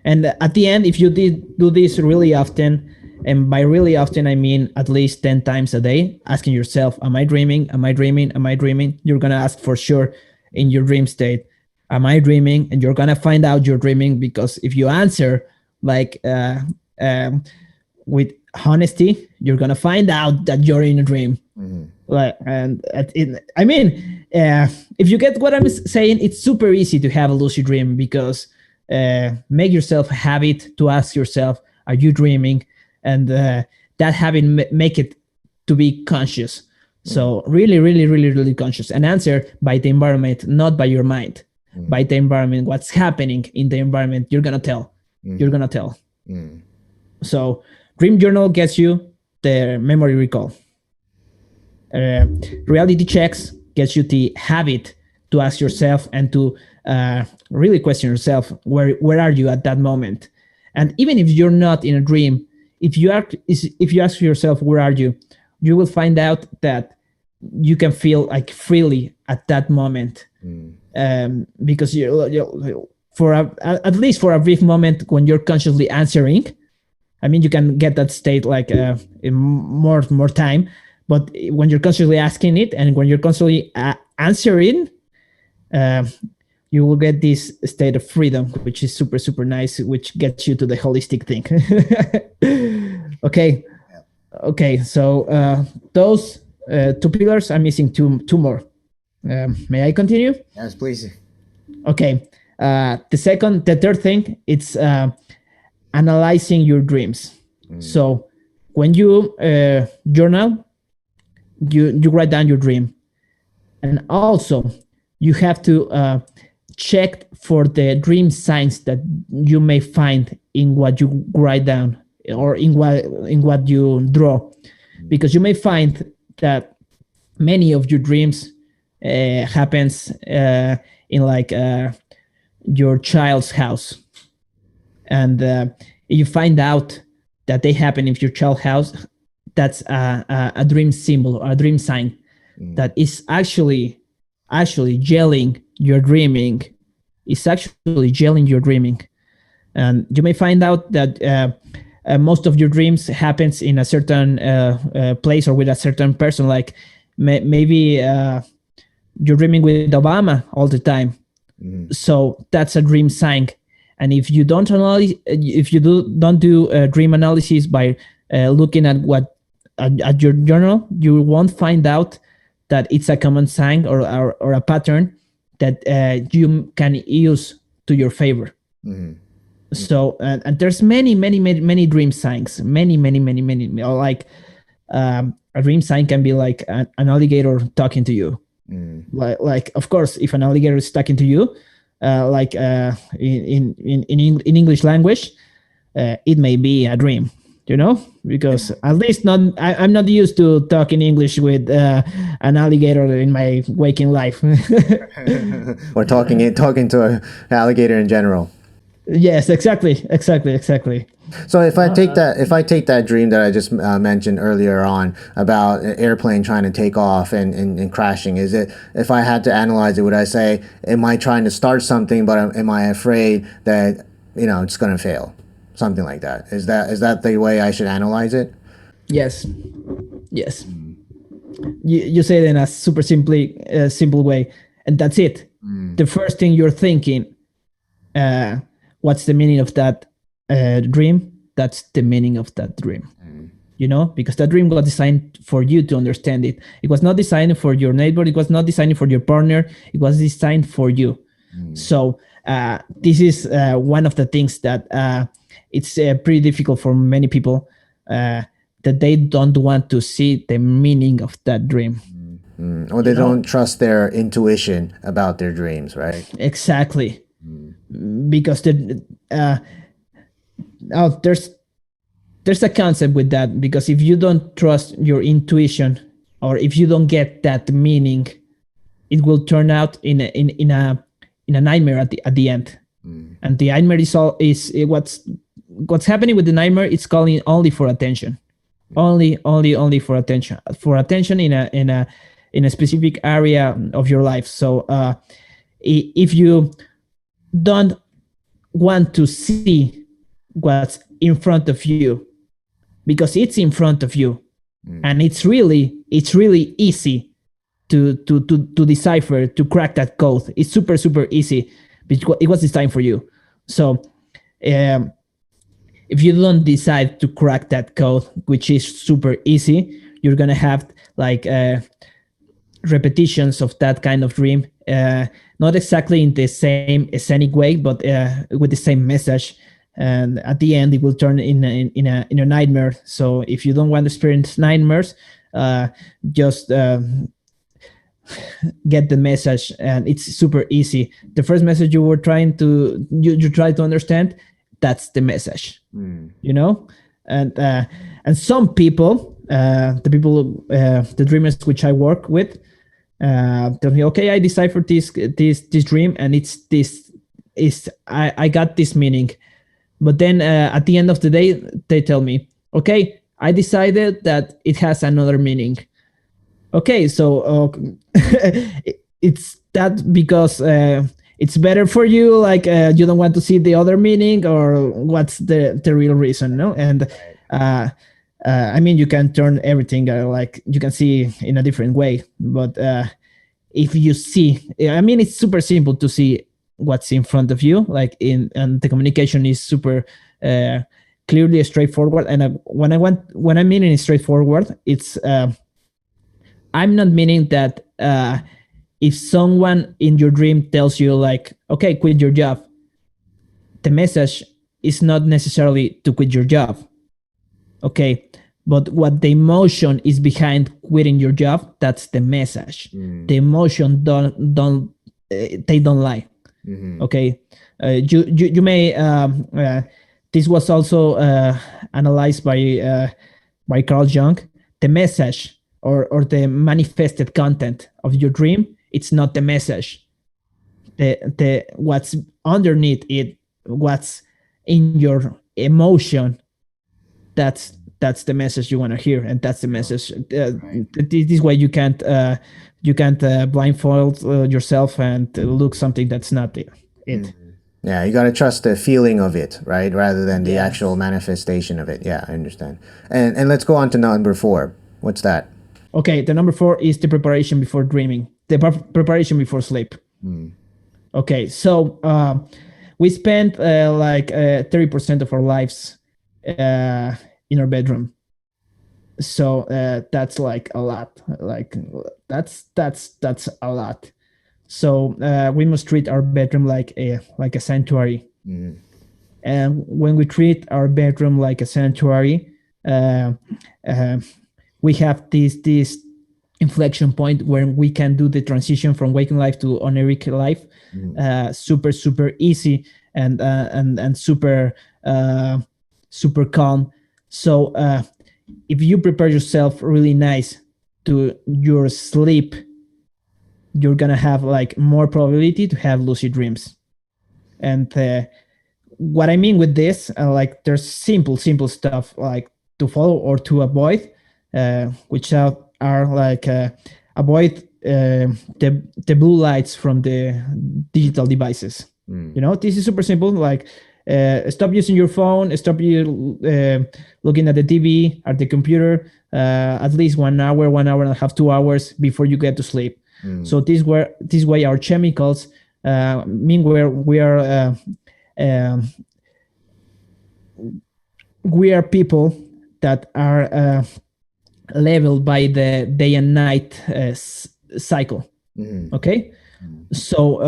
Speaker 3: And at the end, if you did do this really often, and by really often I mean at least 10 times a day, asking yourself, am I dreaming? Am I dreaming? Am I dreaming? You're gonna ask for sure in your dream state, am I dreaming? And you're gonna find out you're dreaming, because if you answer like with honesty, you're gonna find out that you're in a dream. Like, and I mean, if you get what I'm saying, it's super easy to have a lucid dream, because make yourself a habit to ask yourself, are you dreaming? And that habit make it to be conscious. So really, really, really, really conscious, and answer by the environment, not by your mind. By the environment, what's happening in the environment, you're gonna tell. You're gonna tell. So dream journal gets you the memory recall. Reality checks gets you the habit to ask yourself and to really question yourself, where are you at that moment? And even if you're not in a dream, if you ask yourself where are you, you will find out that you can feel like freely at that moment. Because you for at least for a brief moment, when you're consciously answering, I mean, you can get that state like in more time. But when you're constantly asking it, and when you're constantly answering, you will get this state of freedom, which is super, super nice, which gets you to the holistic thing. Okay. Okay. So those two pillars, I'm missing two more. May I continue?
Speaker 1: Yes, please.
Speaker 3: Okay. The third thing, it's analyzing your dreams. So when you journal, you write down your dream, and also you have to check for the dream signs that you may find in what you write down, or in what you draw, because you may find that many of your dreams happens in like your child's house, and you find out that they happen in your child's house. That's a dream symbol, or a dream sign that is actually gelling your dreaming. It's actually gelling your dreaming. And you may find out that most of your dreams happens in a certain place, or with a certain person. Like maybe you're dreaming with Obama all the time. So that's a dream sign. And if you don't do dream analysis by looking at at your journal, you won't find out that it's a common sign, or a pattern that you can use to your favor. So and there's many dream signs, many. Like a dream sign can be like an alligator talking to you. Like of course, if an alligator is talking to you, like in English language, it may be a dream, because at least I'm not used to talking English with an alligator in my waking life.
Speaker 1: Or talking to an alligator in general.
Speaker 3: Yes, exactly.
Speaker 1: So if I take that dream that I just mentioned earlier on about an airplane trying to take off and crashing, is it, if I had to analyze it, would I say, am I trying to start something, but am I afraid that it's going to fail? Something like that. Is that the way I should analyze it?
Speaker 3: Yes. You say it in a super simple way, and that's it. The first thing you're thinking, what's the meaning of that dream? That's the meaning of that dream. Because that dream was designed for you to understand it. It was not designed for your neighbor. It was not designed for your partner. It was designed for you. So this is one of the things that it's pretty difficult for many people that they don't want to see the meaning of that dream.
Speaker 1: Or they don't trust their intuition about their dreams, right?
Speaker 3: Exactly. Because oh, there's a concept with that, because if you don't trust your intuition, or if you don't get that meaning, it will turn out in a nightmare at the end. And the nightmare is what's happening with the nightmare. It's calling only for attention, only for attention in a specific area of your life. So if you don't want to see what's in front of you, because it's in front of you, and it's really easy to decipher, to crack that code. It's super easy because it was designed for you. So if you don't decide to crack that code, which is super easy, you're gonna have like repetitions of that kind of dream, not exactly in the same scenic way, but with the same message. And at the end, it will turn in a nightmare. So if you don't want to experience nightmares, just get the message, and it's super easy. The first message you were trying to you try to understand, that's the message. And some people, the dreamers which I work with, tell me, okay, I deciphered this dream, and it's this is I got this meaning. But then at the end of the day, they tell me, okay, I decided that it has another meaning. Okay, so it's that because it's better for you, like you don't want to see the other meaning, or what's the real reason? No. And I mean, you can turn everything like you can see in a different way. But if you see, I mean, it's super simple to see what's in front of you, like and the communication is super clearly straightforward. And when I mean in straightforward, it's I'm not meaning that if someone in your dream tells you like, okay, quit your job, the message is not necessarily to quit your job. Okay, but what the emotion is behind quitting your job, that's the message. The emotion they don't lie. Okay, you may this was also analyzed by Carl Jung. The message or the manifested content of your dream, it's not the message. The what's underneath it, what's in your emotion, that's the message you want to hear, and that's the message. This way you can't blindfold yourself and look something that's not it.
Speaker 1: Yeah, you got to trust the feeling of it, right, rather than the actual manifestation of it. Yeah, I understand. And let's go on to number 4. What's that?
Speaker 3: Okay, the number 4 is the preparation before dreaming, the preparation before sleep. Okay, so we spend like 30% of our lives in our bedroom. So that's like a lot. Like that's a lot. So we must treat our bedroom like a sanctuary. And when we treat our bedroom like a sanctuary, we have this inflection point where we can do the transition from waking life to oniric life super easy and super calm. So if you prepare yourself really nice to your sleep, you're gonna have like more probability to have lucid dreams. And what I mean with this, like there's simple stuff like to follow or to avoid, which are like avoid the blue lights from the digital devices. This is super simple. Like stop using your phone, stop you looking at the TV, at the computer, at least 1 hour, 1 hour and a half, 2 hours before you get to sleep. So this way our chemicals mean we are people that are leveled by the day and night cycle. Okay, so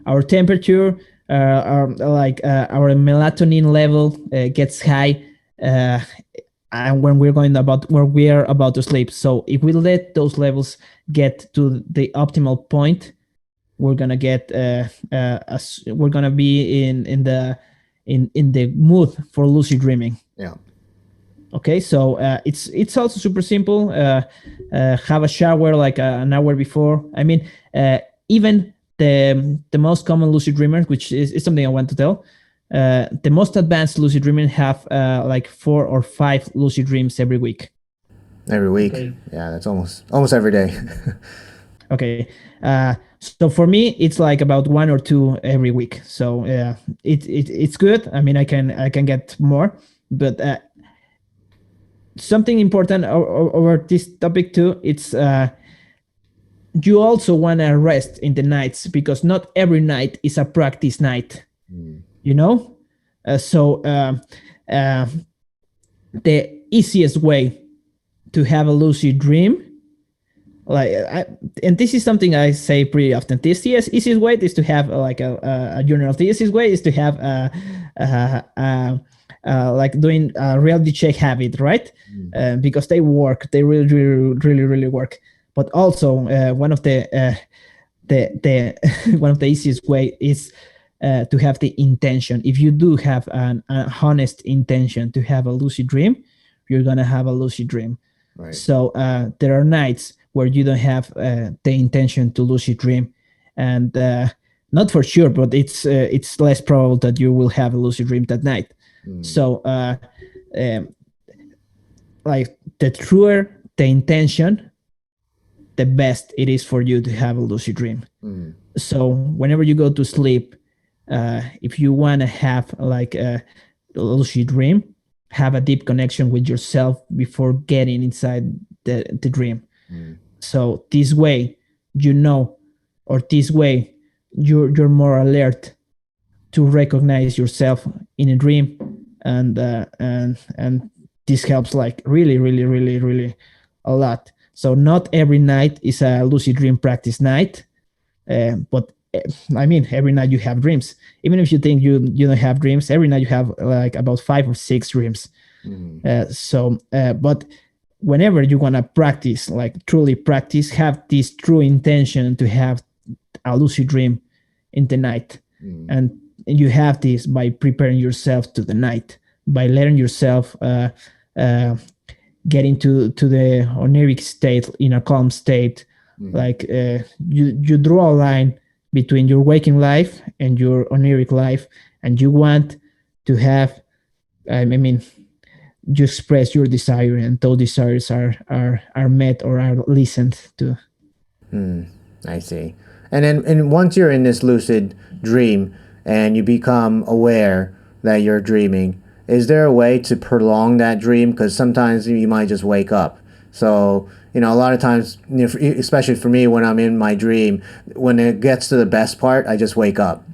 Speaker 3: our temperature, our melatonin level gets high and when we are about to sleep. So if we let those levels get to the optimal point, we're gonna get we're gonna be in the mood for lucid dreaming.
Speaker 1: Yeah.
Speaker 3: Okay, so it's also super simple. Have a shower like an hour before. I mean, even the most common lucid dreamers, which is something I want to tell. The most advanced lucid dreamers have like 4 or 5 lucid dreams every week.
Speaker 1: Every week. Okay. Yeah, that's almost every day.
Speaker 3: Okay, so for me, it's like about 1 or 2 every week. So it's good. I mean, I can get more, but something important over this topic too. It's you also want to rest in the nights, because not every night is a practice night. You know, so the easiest way to have a lucid dream, and this is something I say pretty often. The easiest way is to have like a journal. The easiest way is to have like doing a reality check habit, right? Because they work. They really, really, really, really work. But also one of the one of the easiest way is to have the intention. If you do have an honest intention to have a lucid dream, you're gonna have a lucid dream. Right. So there are nights where you don't have the intention to lucid dream, and not for sure, but it's less probable that you will have a lucid dream that night. So like the truer the intention, the best it is for you to have a lucid dream. So whenever you go to sleep, if you want to have like a lucid dream, have a deep connection with yourself before getting inside the dream. So this way, or this way, you're more alert to recognize yourself in a dream, and this helps like really, really, really, really a lot. So not every night is a lucid dream practice night, but I mean, every night you have dreams. Even if you think you don't have dreams, every night you have like about 5 or 6 dreams. But whenever you want to practice, like truly practice, have this true intention to have a lucid dream in the night. And you have this by preparing yourself to the night, by letting yourself get into the oniric state, in a calm state. Like you draw a line between your waking life and your oniric life, and you want to have, I mean, you express your desire, and those desires are met or are listened to.
Speaker 1: I see. And once you're in this lucid dream and you become aware that you're dreaming, is there a way to prolong that dream? Because sometimes you might just wake up. So, a lot of times, especially for me, when I'm in my dream, when it gets to the best part, I just wake up.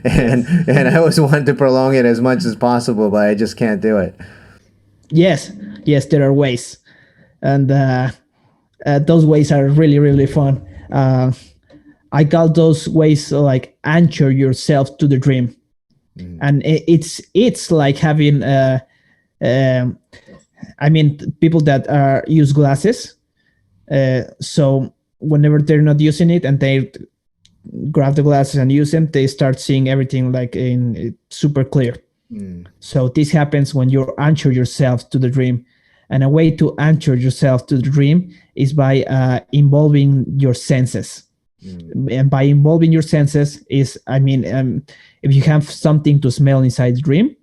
Speaker 1: and I always want to prolong it as much as possible, but I just can't do it.
Speaker 3: Yes, there are ways. And those ways are really, really fun. I call those ways like anchor yourself to the dream. And it's like having I mean, people that use glasses, so whenever they're not using it and they grab the glasses and use them, they start seeing everything like in super clear. So this happens when you anchor yourself to the dream. And a way to anchor yourself to the dream is by involving your senses. And by involving your senses is, I mean, if you have something to smell inside the dream,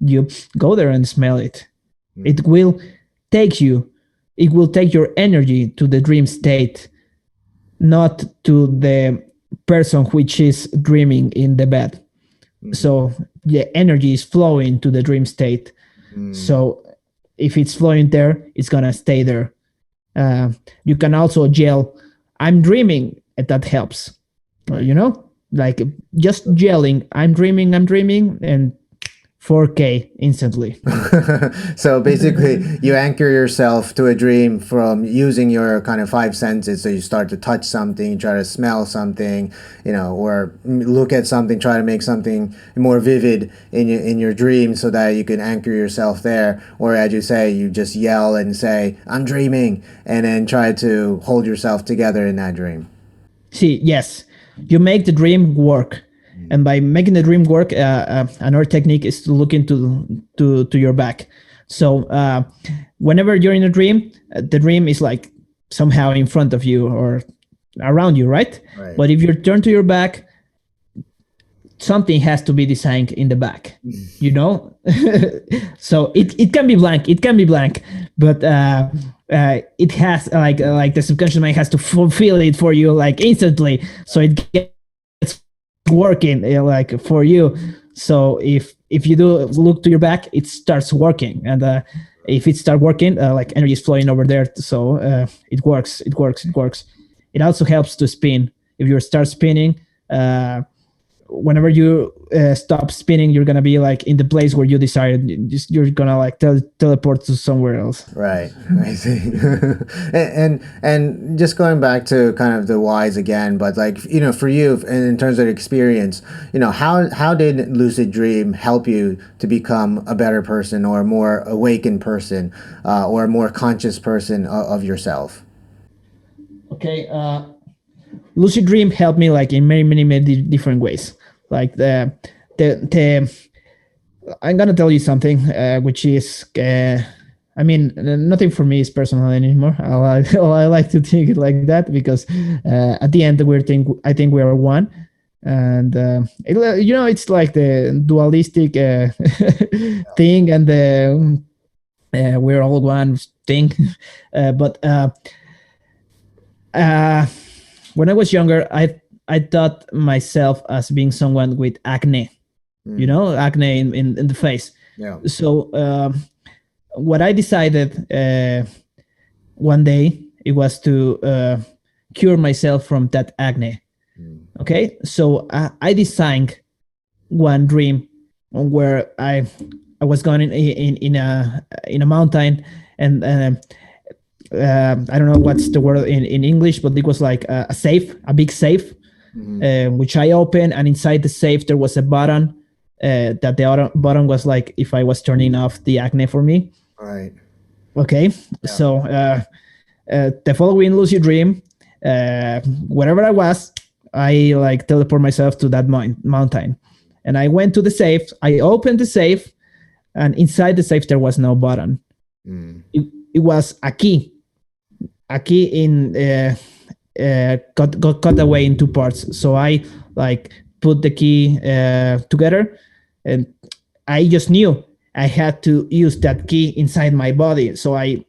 Speaker 3: you go there and smell it. It will take your energy to the dream state, not to the person which is dreaming in the bed. So the energy is flowing to the dream state. So if it's flowing there, it's gonna stay there. You can also yell, "I'm dreaming," and that helps. Like just yelling, I'm dreaming," and 4K instantly.
Speaker 1: So basically, you anchor yourself to a dream from using your kind of five senses. So you start to touch something, try to smell something, or look at something, try to make something more vivid in your dream, so that you can anchor yourself there. Or as you say, you just yell and say, "I'm dreaming," and then try to hold yourself together in that dream.
Speaker 3: See, yes, you make the dream work, and by making the dream work, another technique is to look into to your back. So whenever you're in a dream, the dream is like somehow in front of you or around you, right?
Speaker 1: Right.
Speaker 3: But if you turn to your back, something has to be designed in the back, you know. So it can be blank, but it has like the subconscious mind has to fulfill it for you like instantly, so it gets working like for you. So if you do look to your back, it starts working, and if it start working, like energy is flowing over there, so it works. It also helps to spin. If you start spinning, whenever you stop spinning, you're gonna be like in the place where you decided. You're gonna like teleport to somewhere else.
Speaker 1: Right, I see. And just going back to kind of the whys again, but like for you, in terms of experience, how did lucid dream help you to become a better person, or a more awakened person, or a more conscious person of yourself?
Speaker 3: Okay, lucid dream helped me like in many different ways. Like the I'm gonna tell you something, which is, I mean, nothing for me is personal anymore. I like to think it like that, because at the end I think we are one, and it's like the dualistic thing, and the we're all one thing. But uh, when I was younger, I thought myself as being someone with acne, acne in the face.
Speaker 1: Yeah.
Speaker 3: So what I decided one day, it was to cure myself from that acne. Okay, so I designed one dream where I was going in a mountain, and I don't know what's the word in English, but it was like a safe, a big safe, which I opened, and inside the safe there was a button. That the other button was like if I was turning off the acne for me.
Speaker 1: Right.
Speaker 3: Okay, so the following lucid dream, wherever I was, I like teleport myself to that mountain, and I went to the safe. I opened the safe, and inside the safe there was no button. It was a key in got cut away in two parts. So I like put the key together, and I just knew I had to use that key inside my body. So I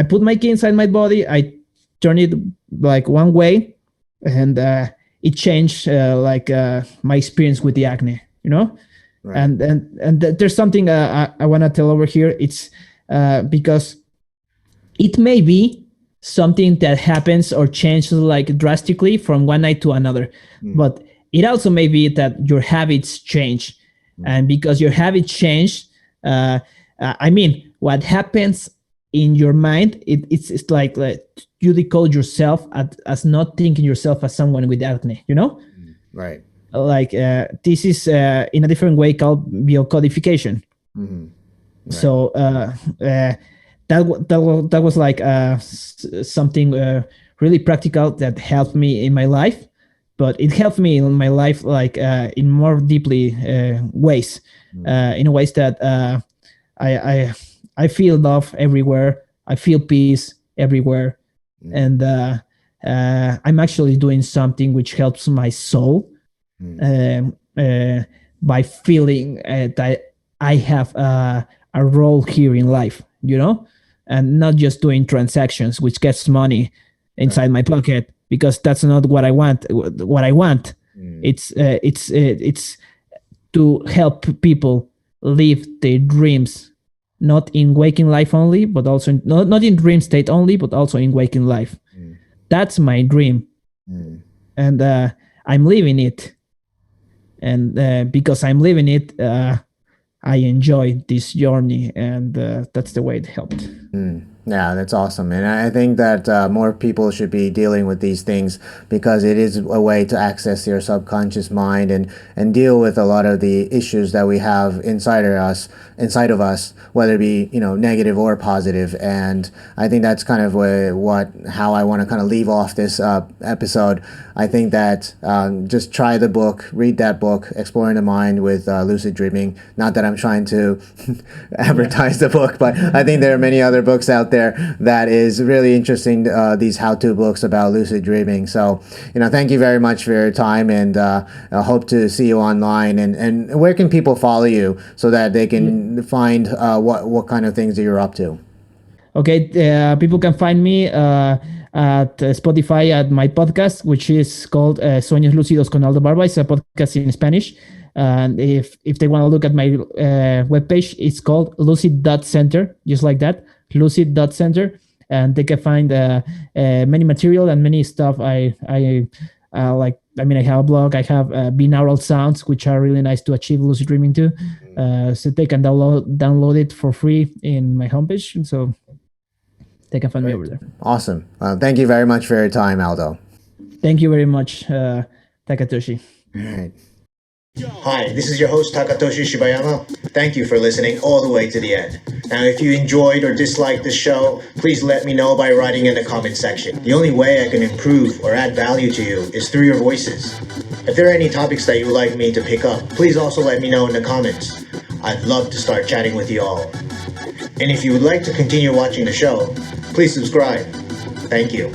Speaker 3: put my key inside my body. I turned it like one way, and it changed my experience with the acne.
Speaker 1: Right.
Speaker 3: And there's something I want to tell over here. It's because it may be something that happens or changes like drastically from one night to another, but it also may be that your habits change, and because your habits change, I mean, what happens in your mind, it's like you decode yourself as not thinking yourself as someone with acne.
Speaker 1: Right.
Speaker 3: Like this is in a different way called biocodification.
Speaker 1: Right.
Speaker 3: So that was like something really practical that helped me in my life, but it helped me in my life like in more deeply ways, in ways that I feel love everywhere. I feel peace everywhere, and I'm actually doing something which helps my soul by feeling that I have a role here in life, and not just doing transactions which gets money inside my pocket, because that's not what I want. What I want, it's to help people live their dreams, not in waking life only, but also not in dream state only, but also in waking life. That's my dream, and I'm living it. And because I'm living it, I enjoyed this journey, and that's the way it helped.
Speaker 1: Yeah, that's awesome. And I think that more people should be dealing with these things because it is a way to access your subconscious mind and deal with a lot of the issues that we have inside of us, whether it be, negative or positive. And I think that's kind of how I want to kind of leave off this episode. I think that just try the book, read that book, Exploring the Mind with Lucid Dreaming. Not that I'm trying to advertise the book, but I think there are many other books out there that is really interesting, these how-to books about lucid dreaming. So, thank you very much for your time, and I hope to see you online. And where can people follow you so that they can find what kind of things that you're up to?
Speaker 3: Okay, people can find me at Spotify at my podcast, which is called Sueños Lúcidos con Aldo Barba. It's a podcast in Spanish. And if they want to look at my webpage, it's called lucid.center, just like that, lucid.center. And they can find many material and many stuff I like. I mean, I have a blog, I have binaural sounds, which are really nice to achieve lucid dreaming too. So they can download it for free in my homepage. And so they can find me over there.
Speaker 1: Awesome. Thank you very much for your time, Aldo.
Speaker 3: Thank you very much, Takatoshi.
Speaker 1: All right.
Speaker 4: Hi, this is your host Takatoshi Shibayama. Thank you for listening all the way to the end. Now, if you enjoyed or disliked the show, please let me know by writing in the comment section. The only way I can improve or add value to you is through your voices. If there are any topics that you would like me to pick up, please also let me know in the comments. I'd love to start chatting with you all. And if you would like to continue watching the show, please subscribe. Thank you.